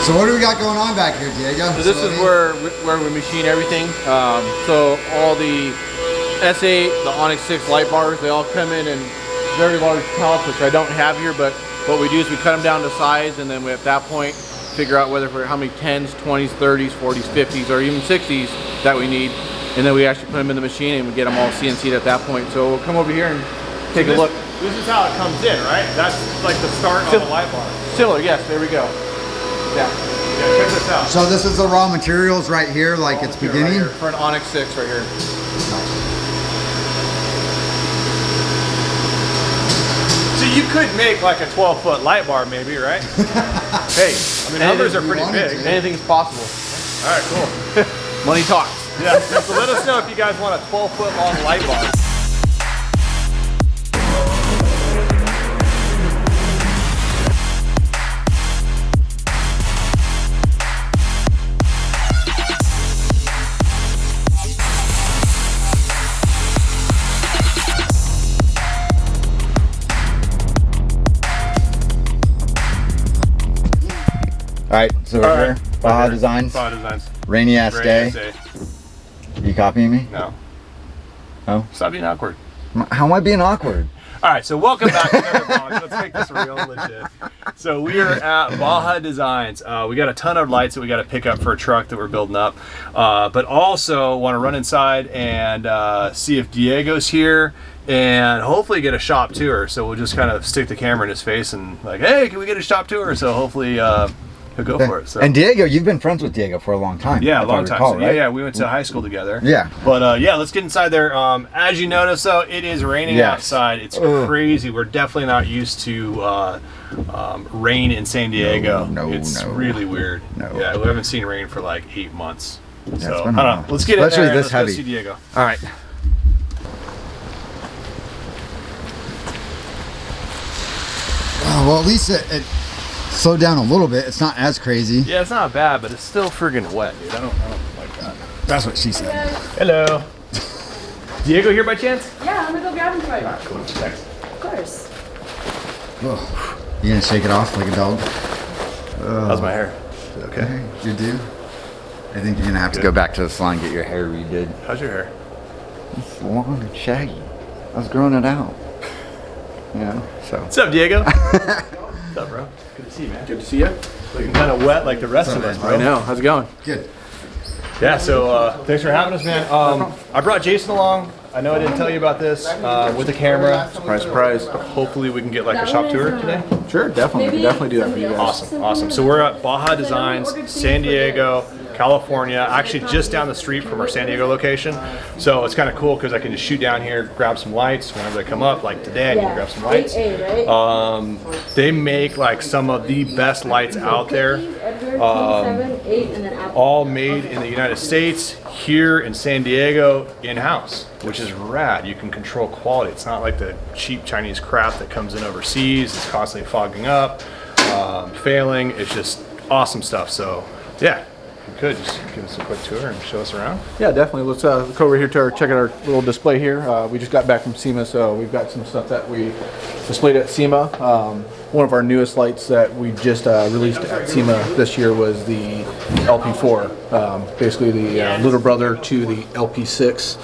So what do we got going on back here, Diego? So this is where we machine everything. So all the S8, the Onyx 6 light bars, they all come in very large pallets, which I don't have here, but what we do is we cut them down to size, and then we at that point figure out whether for how many 10s, 20s, 30s, 40s, 50s, or even 60s that we need, and then we actually put them in the machine and we get them all CNC'd at that point. So we'll come over here and take a look. This is how it comes in, right? That's like the start of the light bar. Similar, yes, there we go. Yeah, check this out. So this is the raw materials right here, like it's beginning? Right for an Onyx 6 right here. So you could make like a 12-foot light bar maybe, right? Hey, I mean, numbers are pretty big. Anything's possible. All right, cool. Money talks. Yeah, so let us know if you guys want a 12-foot long light bar. All right, so we're here. Baja Designs. Baja Designs. Rainy ass day. You copying me? No. Oh? Stop being awkward. How am I being awkward? All right, so welcome back to another vlog. Let's make this real legit. So we are at Baja Designs. We got a ton of lights that we got to pick up for a truck that we're building up, but also want to run inside and see if Diego's here and hopefully get a shop tour. So we'll just kind of stick the camera in his face and like, hey, can we get a shop tour? So hopefully he'll go for it. So. And Diego, you've been friends with Diego for a long time. Yeah, a long time. Recall, So, right? yeah, we went to high school together. Yeah. But yeah, let's get inside there. As you notice, though, it is raining outside. It's crazy. We're definitely not used to rain in San Diego. No, it's really weird. No. Yeah, we haven't seen rain for like 8 months. Yeah, so it's I been don't a know. while. Let's get in there and this let's go heavy. see Diego. All right. Well, at least it slowed down a little bit. It's not as crazy. Yeah, it's not bad, but it's still friggin' wet, dude. I don't like that. That's what she said. Hello. Diego here by chance? Yeah, I'm gonna go grab him for you. Alright, cool. Thanks. Of course. Oh. You gonna shake it off like a dog? How's my hair? Is it okay? You do? I think you're gonna have to go back to the salon and get your hair redid. How's your hair? It's long and shaggy. I was growing it out. You know, so. What's up, Diego? What's up, bro? Good to see you, man. Good to see you. Looking kind of wet like the rest of us, bro. I know. How's it going? Good. Yeah, so thanks for having us, man. I brought Jason along. I know I didn't tell you about this with the camera. Surprise, surprise. Hopefully we can get like a shop tour today. Sure, definitely. We can definitely do that for you guys. Awesome, awesome. So we're at Baja Designs, San Diego, California, actually just down the street from our San Diego location. So it's kind of cool because I can just shoot down here, grab some lights whenever they come up. Like today, I need to grab some lights. They make like some of the best lights out there. All made in the United States, here in San Diego, in-house, which is rad. You can control quality. It's not like the cheap Chinese crap that comes in overseas. It's constantly fogging up, failing. It's just awesome stuff. So yeah, if you could just give us a quick tour and show us around. Yeah, definitely. Let's go over here to check out our little display here. We just got back from SEMA, so we've got some stuff that we displayed at SEMA. One of our newest lights that we just released at SEMA this year was the LP4, basically the little brother to the LP6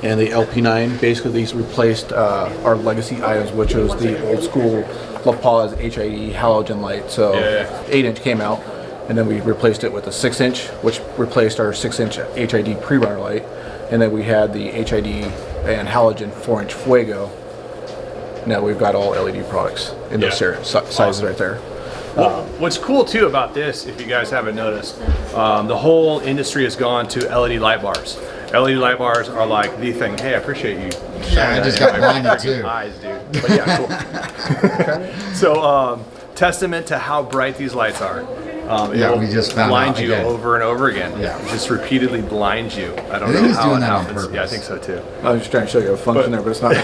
and the LP9. Basically, these replaced our legacy items, which was the old school La Paz HID halogen light. So 8-inch came out, and then we replaced it with a 6-inch, which replaced our 6-inch HID pre-runner light. And then we had the HID and halogen 4-inch Fuego. Now we've got all LED products in those sizes right there. What's cool too about this, if you guys haven't noticed, the whole industry has gone to LED light bars. LED light bars are like the thing. Hey, I appreciate you. Yeah, I just got mine too. Eyes, dude. But yeah, cool. So, testament to how bright these lights are. Yeah, we just found blind out you again. over and over again. Yeah. It just repeatedly blinds you. I don't know think it's how doing it that on happens. purpose. Yeah, I think so too. I was just trying to show you a function there, but it's not.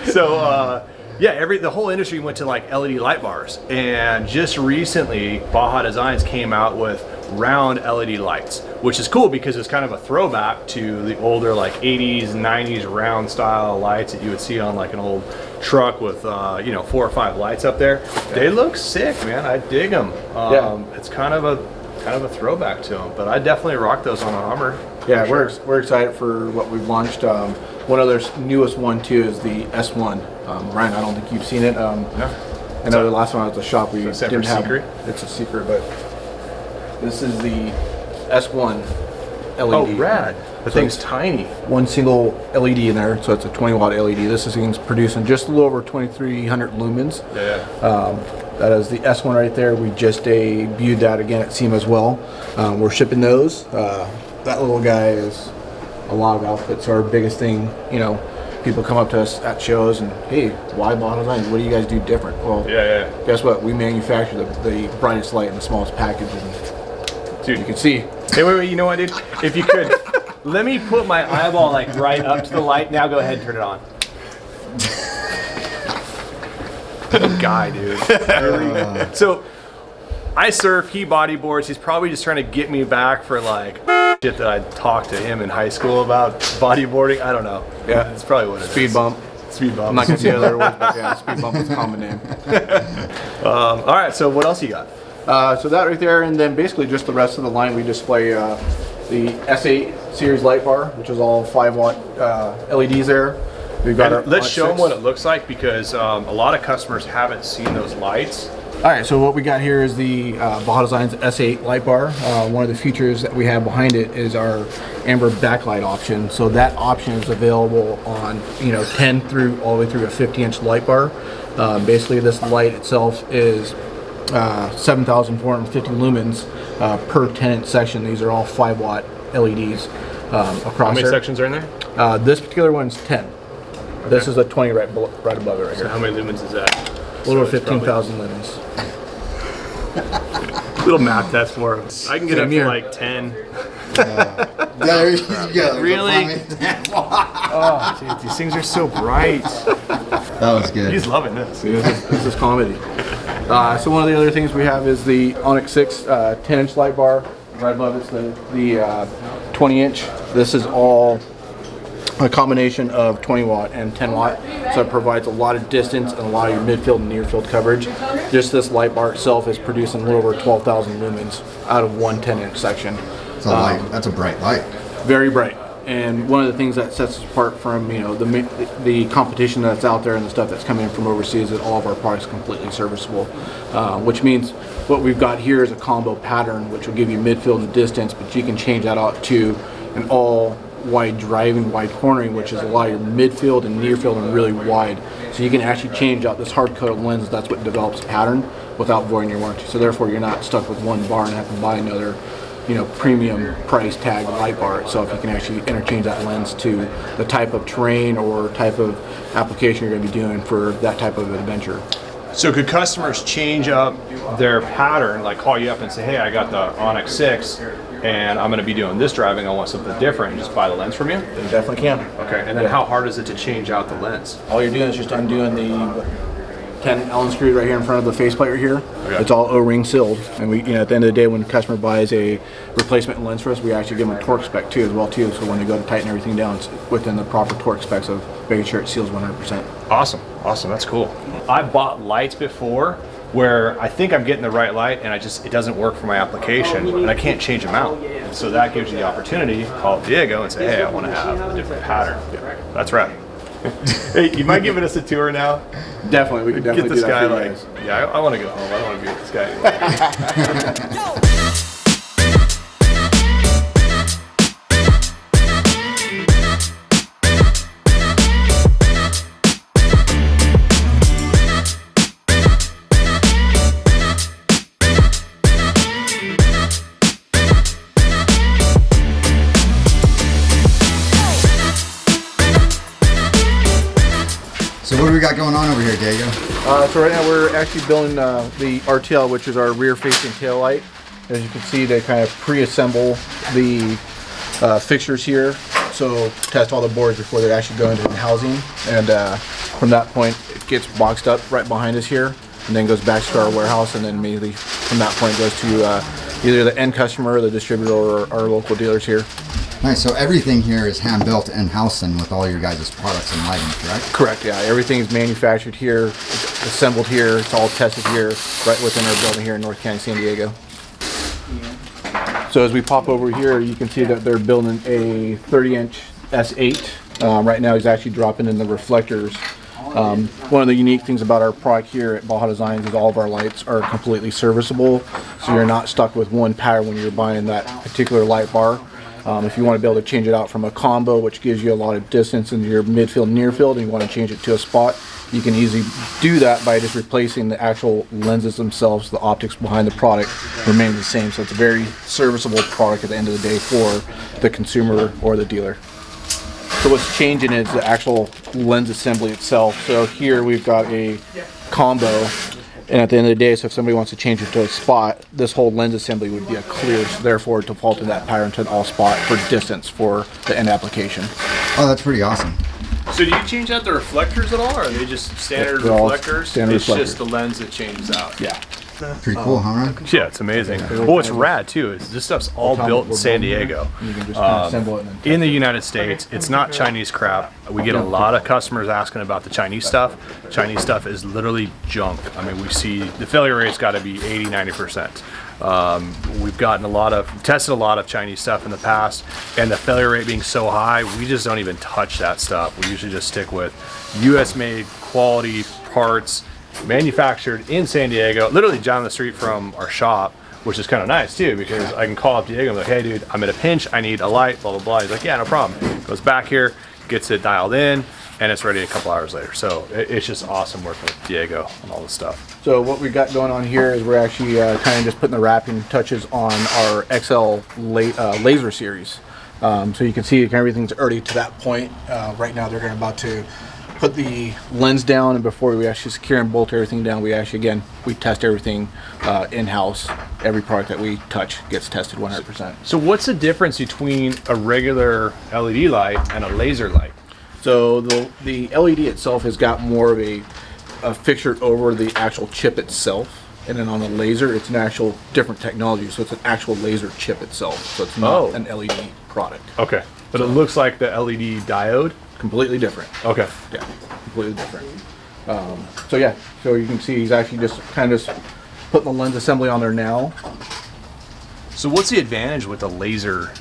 So yeah, the whole industry went to like LED light bars, and just recently Baja Designs came out with round LED lights, which is cool because it's kind of a throwback to the older like 80s, 90s round style lights that you would see on like an old truck with you know, 4 or 5 lights up there. They look sick, man. I dig them. It's kind of a throwback to them, but I definitely rock those on a Hummer. Yeah, we're excited for what we've launched. One other newest one too is the S1. Ryan, I don't think you've seen it. I know the last one I was at the shop we didn't have. Secret? It's a secret, but this is the S1 LED. Oh, rad. The thing's tiny. One single LED in there, so it's a 20 watt LED. This thing's producing just a little over 2,300 lumens. That is the S1 right there. We just debuted that again at SEMA as well. We're shipping those. That little guy is a lot of outfits. Our biggest thing, you know, people come up to us at shows and, hey, why Baja Designs? What do you guys do different? Well, guess what? We manufacture the brightest light in the smallest package. And dude, you can see. Hey, wait, you know what, dude? If you could, let me put my eyeball like right up to the light. Now go ahead and turn it on. Guy, dude. Really? So, I surf, he bodyboards. He's probably just trying to get me back for like shit that I talked to him in high school about bodyboarding. I don't know. Yeah, that's probably what it is. Speed bump. Speed bump. I'm not gonna say other words, but yeah, speed bump is a common name. All right, so what else you got? So that right there, and then basically just the rest of the line, we display the S8 series light bar, which is all 5 watt LEDs there. We've got our let's show them Onyx what it looks like, because a lot of customers haven't seen those lights. All right, so what we got here is the Baja Designs S8 light bar. One of the features that we have behind it is our amber backlight option. So that option is available on 10 through all the way through a 50-inch light bar. Basically, this light itself is 7,450 lumens per 10-inch section. These are all 5 watt LEDs across. How many sections are in there? This particular one's 10. This is a 20 right above it right So here. how many lumens is that? A little over 15,000 lumens. Little math test for him. I can get Same up here. to like 10. There you go. Really? Oh, dude, these things are so bright. That was good. He's loving this. This is comedy. So one of the other things we have is the Onyx 6 10-inch light bar. Right above it's the 20-inch. This is all a combination of 20 watt and 10 watt, so it provides a lot of distance and a lot of your midfield and near field coverage. Just this light bar itself is producing a little over 12,000 lumens out of one 10-inch section. That's a bright light. Very bright. And one of the things that sets us apart from the competition that's out there and the stuff that's coming in from overseas is all of our products are completely serviceable, which means what we've got here is a combo pattern which will give you midfield and distance, but you can change that out to an all wide driving, wide cornering, which is a lot of your midfield and near field and really wide. So you can actually change out this hard coated lens. That's what develops pattern without voiding your warranty. So therefore you're not stuck with one bar and have to buy another premium price tag light bar itself. You can actually interchange that lens to the type of terrain or type of application you're going to be doing for that type of adventure. So could customers change up their pattern, like call you up and say, hey, I got the Onyx 6 and I'm going to be doing this driving, I want something different, and just buy the lens from you? They definitely can. Okay, and then how hard is it to change out the lens? All you're doing is just undoing the 10 Allen screws right here in front of the faceplate right here. Okay. It's all O-ring sealed, and we, at the end of the day, when the customer buys a replacement lens for us, we actually give them a torque spec too, So when they go to tighten everything down, it's within the proper torque specs of making sure it seals 100%. Awesome, that's cool. I bought lights before where I think I'm getting the right light and it doesn't work for my application and I can't change them out. And so that gives you the opportunity to call Diego and say, hey, I want to have a different pattern. That's right. Hey, you mind giving us a tour now? Definitely, we can definitely Get this do that guy for you like, guys. yeah, I want to go home. I don't want to be with this guy. So what do we got going on over here, Diego? So right now we're actually building the RTL, which is our rear-facing tail light. As you can see, they kind of pre-assemble the fixtures here, so test all the boards before they actually go into the housing. And from that point, it gets boxed up right behind us here, and then goes back to our warehouse, and then immediately from that point goes to either the end customer, or the distributor, or our local dealers here. Nice. So everything here is hand built in-house and with all your guys' products and lighting, correct? Correct, yeah. Everything is manufactured here, it's assembled here, it's all tested here, right within our building here in North County, San Diego. So as we pop over here, you can see that they're building a 30-inch S8. Right now he's actually dropping in the reflectors. One of the unique things about our product here at Baja Designs is all of our lights are completely serviceable, so you're not stuck with one pattern when you're buying that particular light bar. If you want to be able to change it out from a combo, which gives you a lot of distance in your midfield, near field, and you want to change it to a spot, you can easily do that by just replacing the actual lenses themselves. The optics behind the product remain the same, so it's a very serviceable product at the end of the day for the consumer or the dealer. So what's changing is the actual lens assembly itself. So here we've got a combo, and at the end of the day, so if somebody wants to change it to a spot, this whole lens assembly would be a clear, so therefore defaulting that pattern to an all spot for distance for the end application. Oh, that's pretty awesome. So do you change out the reflectors at all, or are they just standard They're all reflectors? standard It's reflectors. just the lens that changes out. Yeah. Pretty cool, huh, Ryan? Yeah, it's amazing. Well, what's rad too is this stuff's all built in San Diego. You can just kind of assemble it and then In the United States, it's not Chinese crap. We get a lot of customers asking about the Chinese stuff. Chinese stuff is literally junk. I mean, we see the failure rate's got to be 80-90%. We've tested a lot of Chinese stuff in the past, and the failure rate being so high, we just don't even touch that stuff. We usually just stick with US made quality parts, manufactured in San Diego, literally down the street from our shop, which is kind of nice too, because I can call up Diego and be like, hey dude, I'm in a pinch, I need a light, blah blah blah. He's like, yeah, no problem. Goes back here, gets it dialed in, and it's ready a couple hours later. So it's just awesome working with Diego and all this stuff. So what we got going on here is we're actually kind of just putting the wrapping touches on our XL laser series. So you can see everything's already to that point. Right now they're about to put the lens down, and before we actually secure and bolt everything down, we test everything in-house. Every product that we touch gets tested 100%. So what's the difference between a regular LED light and a laser light? So the LED itself has got more of a fixture over the actual chip itself, and then on the laser it's an actual different technology, so it's an actual laser chip itself, so it's not an LED product. Okay, but it looks like the LED diode. Completely different. Okay. Yeah, completely different. So yeah, so you can see he's actually just kind of just putting the lens assembly on there now. So what's the advantage with the laser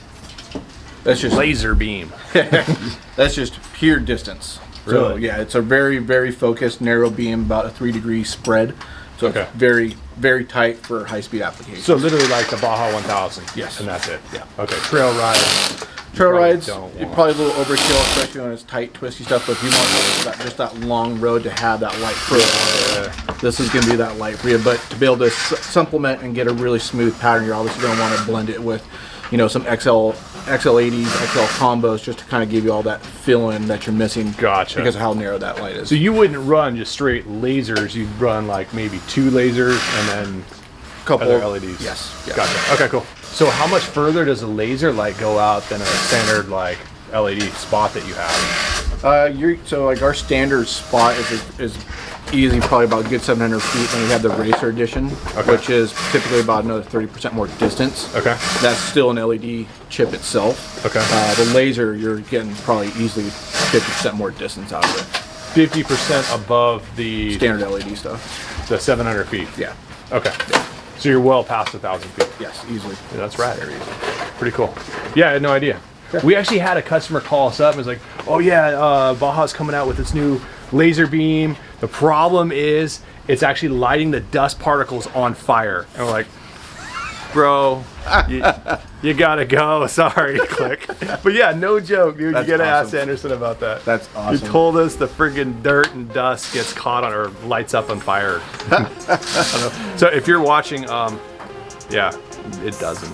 That's just beam? that's just pure distance. So Really? yeah, it's a very, very focused narrow beam, about a 3-degree spread. So Okay. it's very, very tight for high-speed applications. So literally like the Baja 1000. Yes. And that's it. Yeah. Okay. Trail ride. Trail Probably rides, don't you're want. probably a little overkill, especially when it's tight, twisty stuff. But if you want just that long road to have that light for it, this is going to be that light for you. But to be able to supplement and get a really smooth pattern, you're obviously going to want to blend it with, some XL80s, XL combos, just to kind of give you all that fill-in that you're missing. Gotcha. Because of how narrow that light is. So you wouldn't run just straight lasers. You'd run like maybe 2 lasers and then couple other LEDs. Yes. Yeah. Gotcha. Okay, cool. So how much further does a laser light go out than a standard like LED spot that you have? So like our standard spot is easily probably about a good 700 feet. Then we have the Racer Edition, which is typically about another 30% more distance. Okay. That's still an LED chip itself. Okay. The laser, you're getting probably easily 50% more distance out of it. 50% above the Standard LED stuff. the 700 feet. Yeah. Okay. So you're well past 1,000 feet. Yes, easily. Yeah, that's rad. Pretty cool. Yeah, I had no idea. We actually had a customer call us up and was like, oh yeah, Baja's coming out with this new laser beam. The problem is it's actually lighting the dust particles on fire. And we're like, bro, you gotta go. Sorry, click. But yeah, no joke, dude. That's you gotta ask awesome. Anderson about that. That's awesome. He told us the friggin' dirt and dust gets caught on or lights up on fire. I don't know. So if you're watching, yeah, it doesn't.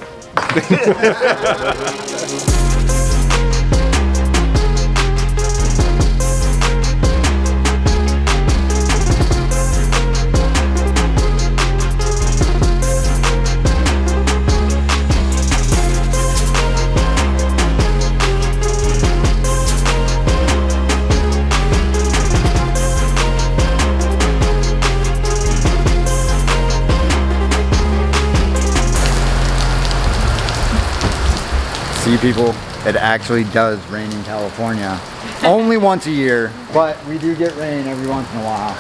See, people, It actually does rain in California. Only once a year, but we do get rain every once in a while.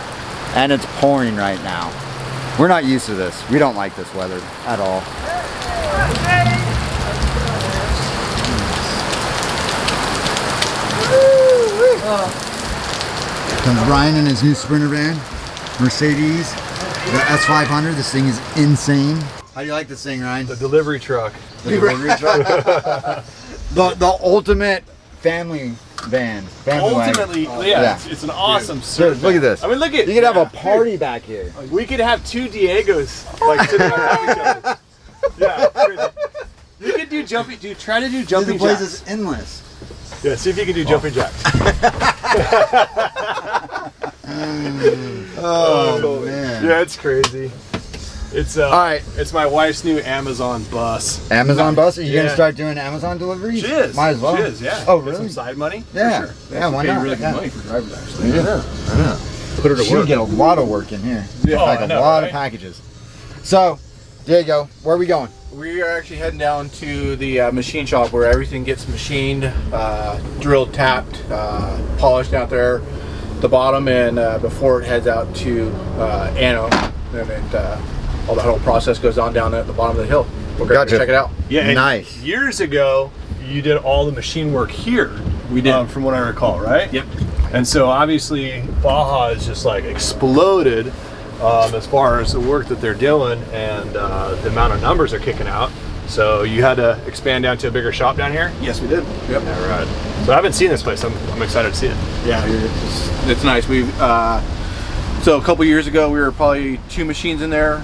And it's pouring right now. We're not used to this. We don't like this weather at all. Comes Ryan in his new Sprinter van, Mercedes, the S500. This thing is insane. How do you like this thing, Ryan? The delivery truck. The delivery truck. the ultimate family van. Family Ultimately, wagon. yeah, it's an awesome service. Dude, look at this. I mean, look at You could have a party back here. We could have two Diegos like sitting on top of each other. Yeah, it's crazy. You could do jumping. Dude, try to do jumping The place jacks. is endless. Yeah, see if you can do jumping jacks. Oh man. Yeah, it's crazy. It's All right. It's my wife's new Amazon bus. Amazon bus? Are you Yeah. gonna start doing Amazon deliveries? She is. Might as well. She is. Yeah. Oh Get really? some side money. Yeah. For sure. Yeah. Why not? Really good Yeah. money for drivers, actually. Yeah. I know. Put her to She work. would get a lot of work in here. Yeah. Like Oh, I a know, lot right? of packages. So, Diego, where are we going? We are actually heading down to the machine shop where everything gets machined, drilled, tapped, polished out there, the bottom, and before it heads out to anode, and all the whole process goes on down at the bottom of the hill. We're going to Gotcha. check it out. Yeah. And Nice. Years ago, you did all the machine work here. We did. From what I recall, right? Yep. And so obviously Baja is just like exploded as far as the work that they're doing and the amount of numbers they're kicking out. So you had to expand down to a bigger shop down here? Yes, we did. Yep. All right. So I haven't seen this place. I'm excited to see it. Yeah, it's nice. So a couple years ago, we were probably 2 machines in there,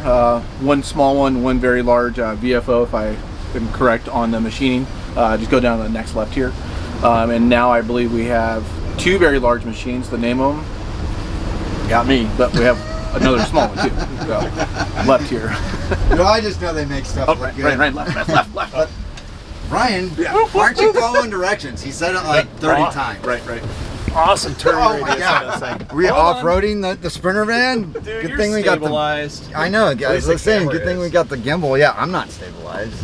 one small one very large VFO, if I am correct on the machining. Just go down to the next left here. And now I believe we have 2 very large machines. The name of them got me, but we have another small one too. So, left here. No, I just know they make stuff look good. Right, left. Ryan, why aren't you following directions? He said it like 30 times. Right. Awesome turn Oh radius my on God. this thing. Are we Hold on. off-roading the Sprinter van? Dude, Good you're thing we got the. stabilized. I know, At guys. least the Let's say, camera good thing is. we got the gimbal. Yeah, I'm not stabilized.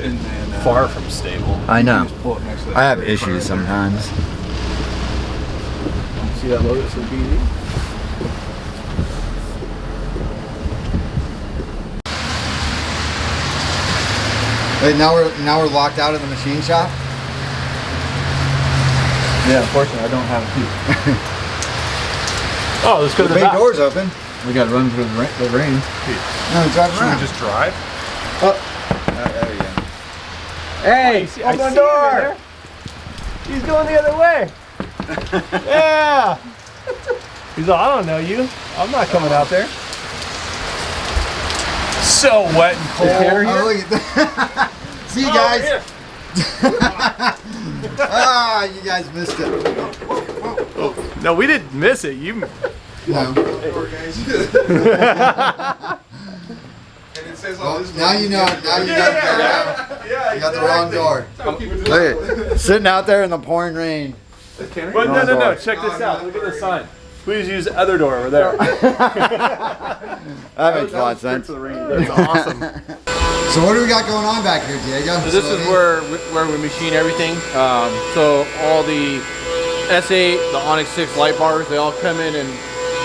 And, Far from stable. I know. just pull it next to that I have right issues there. sometimes. See that logo? It's a BD. Wait, now we're locked out of the machine shop? Yeah, unfortunately, I don't have a key. Oh, let's go to The the big back. door's open. We got to run through the rain. No, drive Should around. we just drive? Oh, there we go. Hey, open the door. He's going the other way. Yeah. He's like, I don't know you. I'm not coming out there. So wet and cold. Oh, look at that. See you guys. Ah, you guys missed it. No, we didn't miss it. You. No. Well, now you know. Now you got, you got the wrong door. Look at sitting out there in the pouring rain. But no. door. Check this out. Look at the sign. Please use the other door over there. That makes a lot of sense. That's awesome. So what do we got going on back here, Diego? So this is where we machine everything. So all the S8, the Onyx 6 light bars, they all come in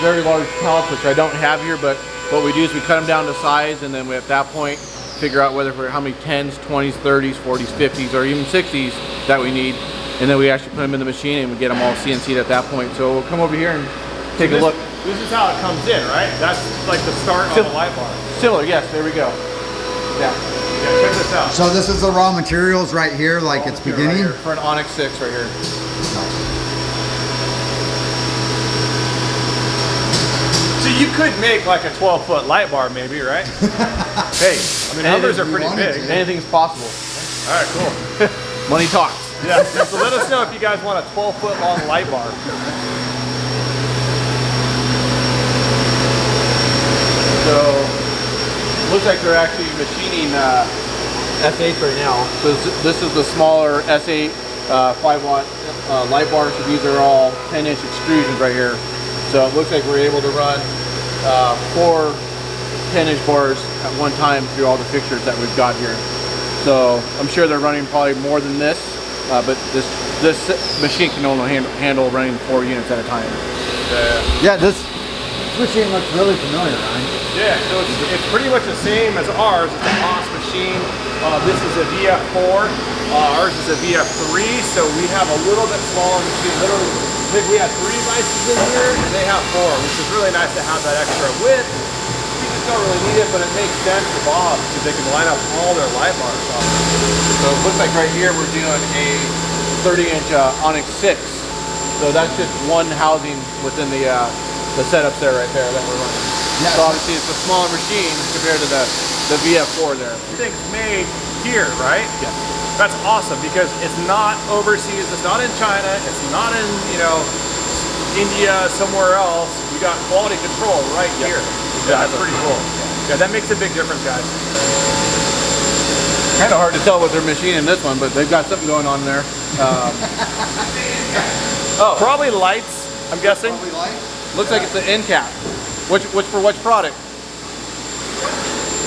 very large pallets, which I don't have here, but what we do is we cut them down to size, and then we at that point figure out how many 10s, 20s, 30s, 40s, 50s, or even 60s that we need, and then we actually put them in the machine and we get them all CNC'd at that point. So we'll come over here and take a look. This is how it comes in, right? That's like the start on the light bar. Similar, yes, there we go. Yeah. Yeah, check this out. So this is the raw materials right here, like it's Here, right beginning. here, for an Onyx 6 right here. So you could make like a 12-foot light bar, maybe, right? Hey, I mean, numbers are we pretty wanted big. to. Anything's possible. All right, cool. Money talks. Yeah. So let us know if you guys want a 12-foot long light bar. So, looks like they're actually machining S8 right now. So this is the smaller S8 5-watt light bars. So these are all 10-inch extrusions right here. So it looks like we're able to run 4 10-inch bars at one time through all the fixtures that we've got here. So I'm sure they're running probably more than this but this machine can only handle running 4 units at a time. Yeah, this machine looks really familiar, Ryan. Yeah, so it's pretty much the same as ours. It's a Haas machine. This is a VF4. Ours is a VF3, so we have a little bit smaller machine. Literally, I think we have 3 vices in here, and they have 4, which is really nice to have that extra width. We just don't really need it, but it makes sense for Baja because they can line up all their light bars off. So it looks like right here we're doing a 30-inch Onyx 6. So that's just one housing within the setups there right there that we're running. Yeah. So obviously it's a smaller machine compared to the VF4 there. Everything's made here, right? Yeah. That's awesome because it's not overseas, it's not in China, it's not in, India, somewhere else. We got quality control right here. Yeah, that's pretty cool. Yeah, that makes a big difference, guys. Kind of hard to tell with their machine in this one, but they've got something going on there. Probably lights, I'm guessing. Looks like it's an end cap. Which product?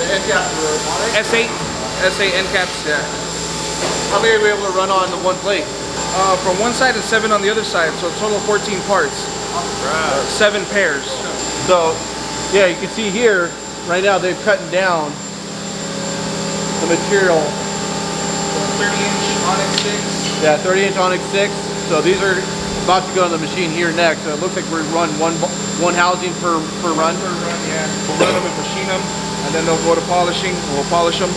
The end cap for S8 end caps. Yeah. How many are we able to run on the one plate? From one side and 7 on the other side, so a total of 14 parts. 7 pairs. So, yeah, you can see here, right now they've cut down the material. 30-inch Onyx 6. Yeah, 30-inch Onyx 6. So these are about to go on the machine here next. So it looks like we run one housing per run. Yeah. We'll run them and machine them, and then they'll go to polishing. We'll polish them.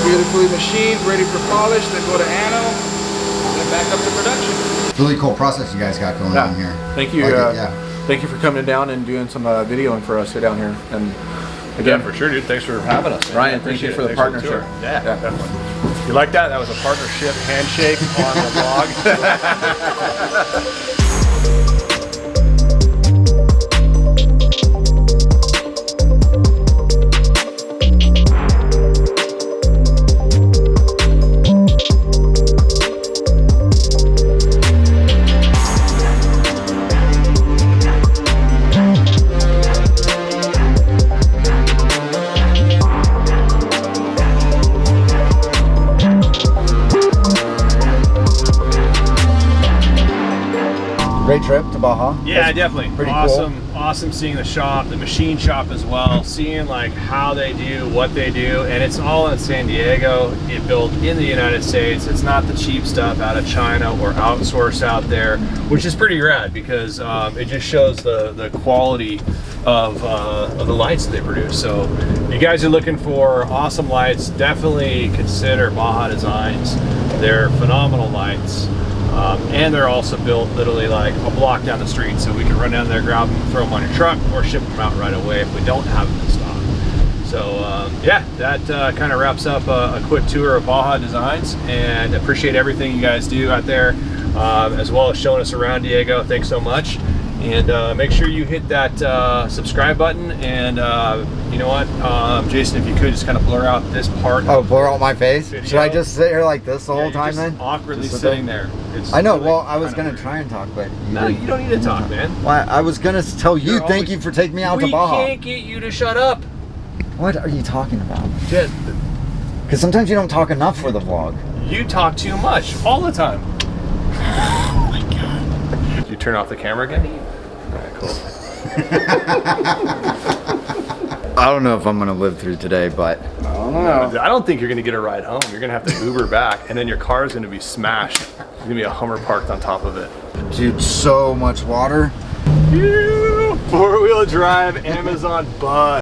Beautifully machined, ready for polish, then go to ano, and then back up to production. Really cool process you guys got going on here. Thank you. Thank you for coming down and doing some videoing for us down here. And again, For sure, dude. Thanks for having us, man. Ryan, thank you for the partnership. Yeah, definitely. You like that? That was a partnership handshake on the vlog. Great trip to Baja. Yeah, definitely. Pretty awesome. Awesome seeing the shop, the machine shop as well, seeing like how they do, what they do, and it's all in San Diego. It built in the United States. It's not the cheap stuff out of China or outsourced out there, which is pretty rad because it just shows the quality of the lights that they produce. So if you guys are looking for awesome lights, definitely consider Baja Designs. They're phenomenal lights. And they're also built literally like a block down the street, so we can run down there, grab them, throw them on your truck, or ship them out right away if we don't have them in stock. So yeah, that kind of wraps up a quick tour of Baja Designs, and appreciate everything you guys do out there, as well as showing us around Diego. Thanks so much. And make sure you hit that subscribe button, and you know what, Jason, if you could just kind of blur out this part. Oh, blur out my face? Video. Should I just sit here like this the whole you're time just then? awkwardly Just sitting there. It's I know, really well, I was kinda gonna weird. try and talk, but No, you don't need to talk, man. Why? I was gonna tell you, You're thank always- you for taking me out to We Baja. can't get you to shut up. What are you talking about? Just, Because sometimes you don't talk enough for the vlog. you talk too much all the time. Oh my god. Did you turn off the camera again? Alright, cool. I don't know if I'm gonna live through today, but I don't know. I don't think you're gonna get a ride home. You're gonna have to Uber back, and then your car's gonna be smashed. There's gonna be a Hummer parked on top of it. dude, so much water. Four-wheel drive Amazon bus.